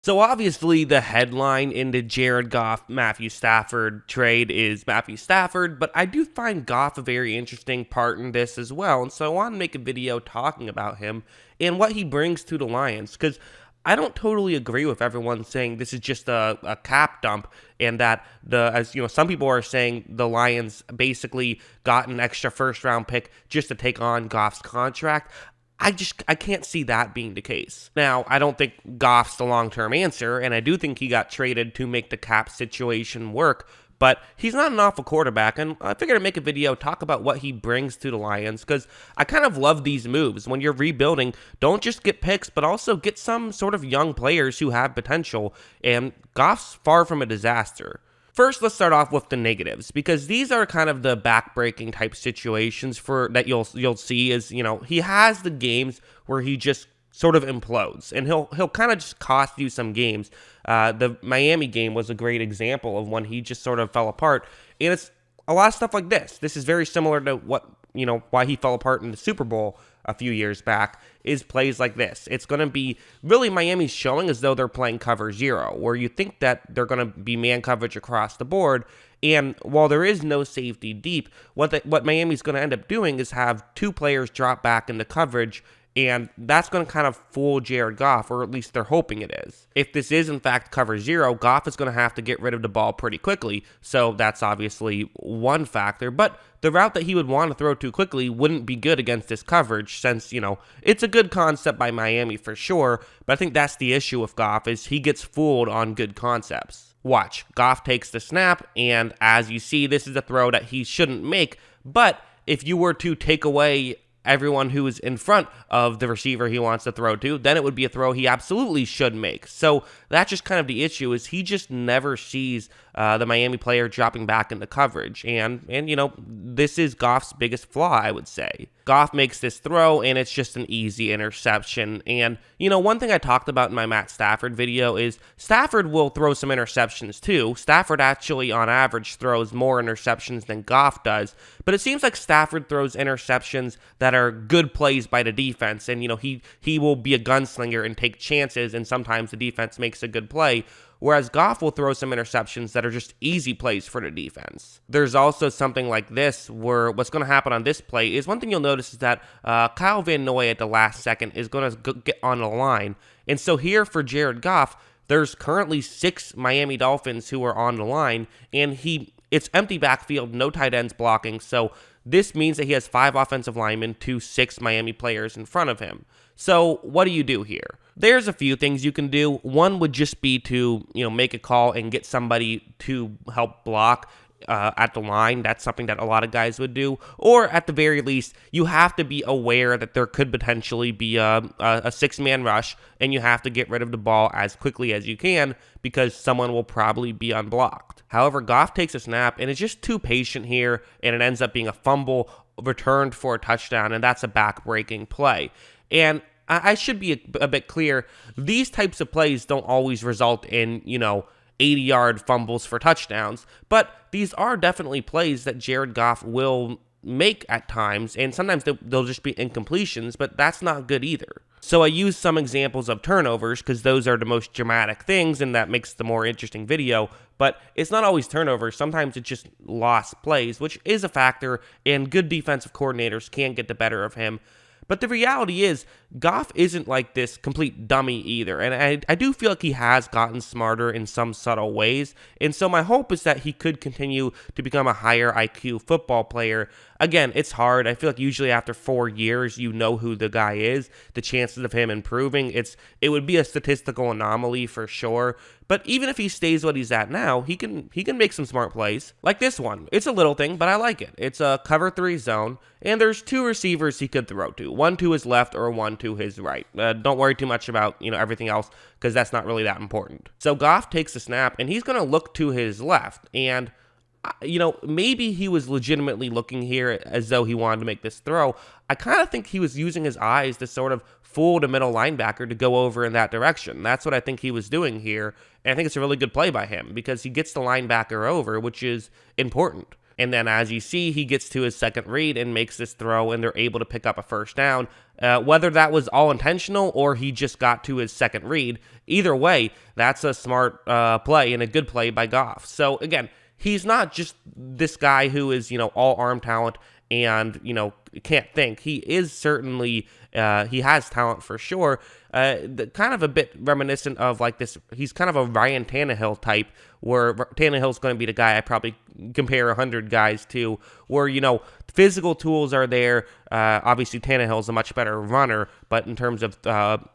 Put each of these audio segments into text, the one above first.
So obviously the headline in the Jared Goff Matthew Stafford trade is Matthew Stafford, but I do find Goff a very interesting part in this as well. And so I want to make a video talking about him and what he brings to the Lions, because I don't totally agree with everyone saying this is just a cap dump, and that as you know, some people are saying the Lions basically got an extra first round pick just to take on Goff's contract. I can't see that being the case. Now, I don't think Goff's the long-term answer, and I do think he got traded to make the cap situation work, but he's not an awful quarterback, and I figured I'd make a video, talk about what he brings to the Lions, because I kind of love these moves. When you're rebuilding, don't just get picks, but also get some sort of young players who have potential, and Goff's far from a disaster. First, let's start off with the negatives, because these are kind of the back-breaking type situations for that you'll see is, you know, he has the games where he just sort of implodes, and he'll kind of just cost you some games. The Miami game was a great example of when he just sort of fell apart, and it's a lot of stuff like this. This is very similar to what, you know, why he fell apart in the Super Bowl a few years back, is plays like this. It's going to be really Miami's showing as though they're playing cover zero, where you think that they're going to be man coverage across the board. And while there is no safety deep, what Miami's going to end up doing is have two players drop back into coverage, and that's going to kind of fool Jared Goff, or at least they're hoping it is. If this is in fact cover zero, Goff is going to have to get rid of the ball pretty quickly, so that's obviously one factor. But the route that he would want to throw too quickly wouldn't be good against this coverage, since, you know, it's a good concept by Miami for sure, but I think that's the issue with Goff, is he gets fooled on good concepts. Watch, Goff takes the snap, and as you see, this is a throw that he shouldn't make, but if you were to take away everyone who is in front of the receiver he wants to throw to, then it would be a throw he absolutely should make. So that's just kind of the issue, is he just never sees the Miami player dropping back into coverage. And you know, this is Goff's biggest flaw, I would say. Goff makes this throw, and it's just an easy interception. And, you know, one thing I talked about in my Matt Stafford video is Stafford will throw some interceptions too. Stafford actually, on average, throws more interceptions than Goff does. But it seems like Stafford throws interceptions that are good plays by the defense. And, you know, he will be a gunslinger and take chances, and sometimes the defense makes a good play. Whereas Goff will throw some interceptions that are just easy plays for the defense. There's also something like this, where what's going to happen on this play is, one thing you'll notice is that Kyle Van Noy at the last second is going to get on the line. And so here for Jared Goff, there's currently 6 Miami Dolphins who are on the line, and it's empty backfield, no tight ends blocking, so this means that he has 5 offensive linemen to 6 Miami players in front of him. So what do you do here? There's a few things you can do. One would just be to, you know, make a call and get somebody to help block at the line. That's something that a lot of guys would do. Or at the very least, you have to be aware that there could potentially be a 6-man rush, and you have to get rid of the ball as quickly as you can, because someone will probably be unblocked. However, Goff takes a snap and is just too patient here, and it ends up being a fumble returned for a touchdown, and that's a back-breaking play. And I should be a bit clear, these types of plays don't always result in, you know, 80-yard fumbles for touchdowns, but these are definitely plays that Jared Goff will make at times, and sometimes they'll just be incompletions, but that's not good either. So I use some examples of turnovers, because those are the most dramatic things, and that makes the more interesting video, but it's not always turnovers. Sometimes it's just lost plays, which is a factor, and good defensive coordinators can get the better of him. But the reality is, Goff isn't like this complete dummy either, and I do feel like he has gotten smarter in some subtle ways, and so my hope is that he could continue to become a higher IQ football player. Again, it's hard. I feel like usually after 4 years, you know who the guy is. The chances of him improving, it would be a statistical anomaly for sure. But even if he stays what he's at now, he can make some smart plays. Like this one. It's a little thing, but I like it. It's a cover 3 zone, and there's 2 receivers he could throw to. One to his left or one to his right. Don't worry too much about, you know, everything else, because that's not really that important. So Goff takes the snap, and he's going to look to his left, and you know, maybe he was legitimately looking here as though he wanted to make this throw. I kind of think he was using his eyes to sort of fool the middle linebacker to go over in that direction. That's what I think he was doing here, and I think it's a really good play by him, because he gets the linebacker over, which is important. And then as you see, he gets to his second read and makes this throw, and they're able to pick up a first down. Whether that was all intentional or he just got to his second read, either way, that's a smart play and a good play by Goff. So again, he's not just this guy who is, all arm talent and, can't think. He is certainly, he has talent for sure. Kind of a bit reminiscent of like this, he's kind of a Ryan Tannehill type, where Tannehill's going to be the guy I probably compare 100 guys to, where, physical tools are there. Obviously, Tannehill's a much better runner, but in terms of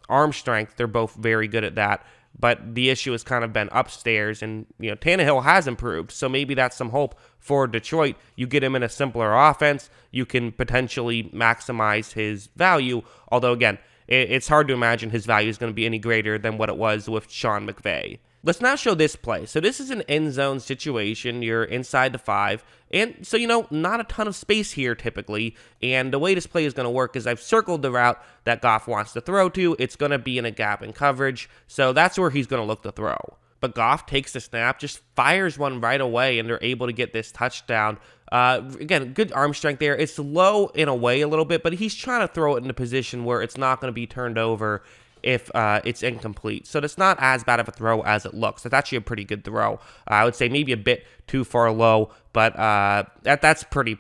arm strength, they're both very good at that. But the issue has kind of been upstairs, and, Tannehill has improved, so maybe that's some hope for Detroit. You get him in a simpler offense, you can potentially maximize his value, although, again, it's hard to imagine his value is going to be any greater than what it was with Sean McVay. Let's now show this play. So this is an end zone situation. You're inside the 5. And so, not a ton of space here typically. And the way this play is going to work is I've circled the route that Goff wants to throw to. It's going to be in a gap in coverage. So that's where he's going to look to throw. But Goff takes the snap, just fires one right away, and they're able to get this touchdown. Again, good arm strength there. It's low in a way a little bit, but he's trying to throw it in a position where it's not going to be turned over if it's incomplete. So it's not as bad of a throw as it looks. It's actually a pretty good throw. I would say maybe a bit too far low, but that's pretty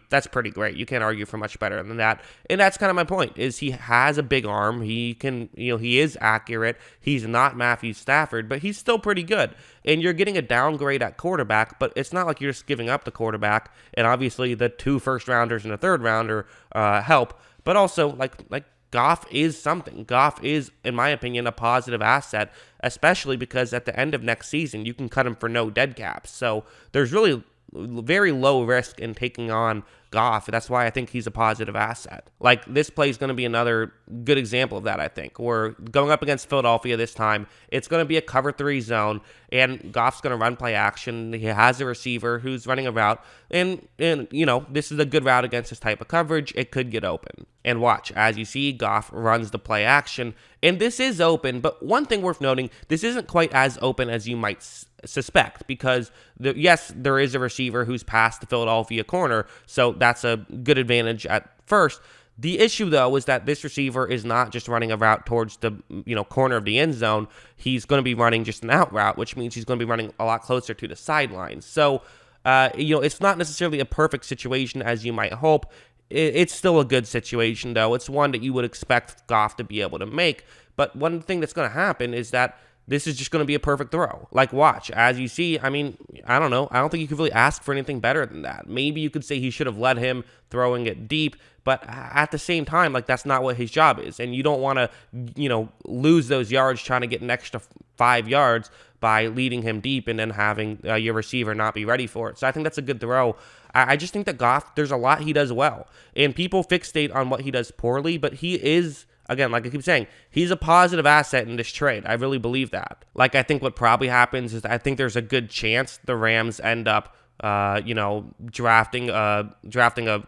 great. You can't argue for much better than that. And that's kind of my point, is he has a big arm. He can, he is accurate. He's not Matthew Stafford, but he's still pretty good. And you're getting a downgrade at quarterback, but it's not like you're just giving up the quarterback. And obviously the 2 first-rounders and a third-rounder help, but also like Goff is something. Goff is, in my opinion, a positive asset, especially because at the end of next season, you can cut him for no dead cap. So there's really very low risk in taking on Goff. That's why I think he's a positive asset. Like, this play is going to be another good example of that, I think. We're going up against Philadelphia this time. It's going to be a cover 3 zone, and Goff's going to run play action. He has a receiver who's running a route, and this is a good route against this type of coverage. It could get open. And watch, as you see, Goff runs the play action, and this is open, but one thing worth noting, this isn't quite as open as you might suspect, because yes, there is a receiver who's past the Philadelphia corner, so that's a good advantage at first. The issue, though, is that this receiver is not just running a route towards the corner of the end zone. He's going to be running just an out route, which means he's going to be running a lot closer to the sidelines. So, it's not necessarily a perfect situation as you might hope. It's still a good situation, though. It's one that you would expect Goff to be able to make. But one thing that's going to happen is that this is just going to be a perfect throw. Like, watch. As you see, I mean, I don't know. I don't think you could really ask for anything better than that. Maybe you could say he should have let him throwing it deep, but at the same time, like, that's not what his job is. And you don't want to, lose those yards trying to get an extra 5 yards by leading him deep and then having your receiver not be ready for it. So I think that's a good throw. I just think that Goff, there's a lot he does well. And people fixate on what he does poorly, but he is, again, like I keep saying, he's a positive asset in this trade. I really believe that. Like, I think what probably happens is I think there's a good chance the Rams end up, drafting a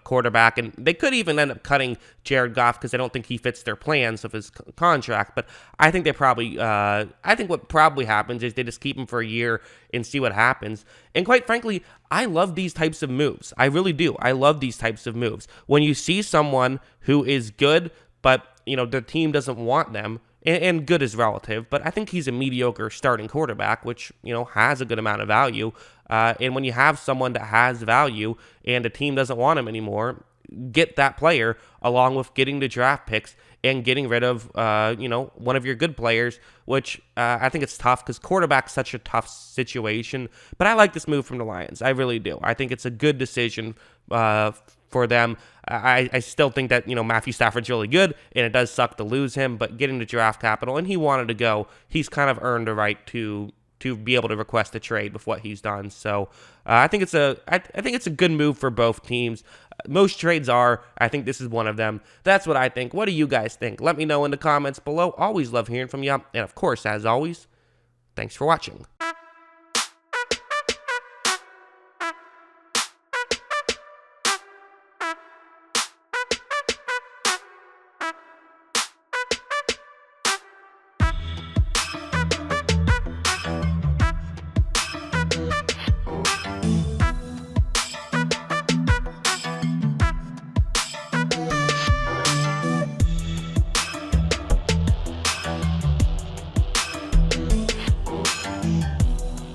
quarterback, and they could even end up cutting Jared Goff because I don't think he fits their plans of his contract. But I think I think what probably happens is they just keep him for a year and see what happens. And quite frankly, I love these types of moves. I really do. I love these types of moves. When you see someone who is good, but the team doesn't want them, and good is relative, but I think he's a mediocre starting quarterback, which, has a good amount of value. And when you have someone that has value and a team doesn't want him anymore, get that player along with getting the draft picks and getting rid of, one of your good players, which I think it's tough because quarterback's such a tough situation. But I like this move from the Lions. I really do. I think it's a good decision for them. I still think that, Matthew Stafford's really good, and it does suck to lose him, but getting the draft capital, and he wanted to go, he's kind of earned a right to be able to request a trade with what he's done. So I think it's a good move for both teams. Most trades are. I think this is one of them. That's what I think. What do you guys think? Let me know in the comments below. Always love hearing from you. And of course, as always, thanks for watching.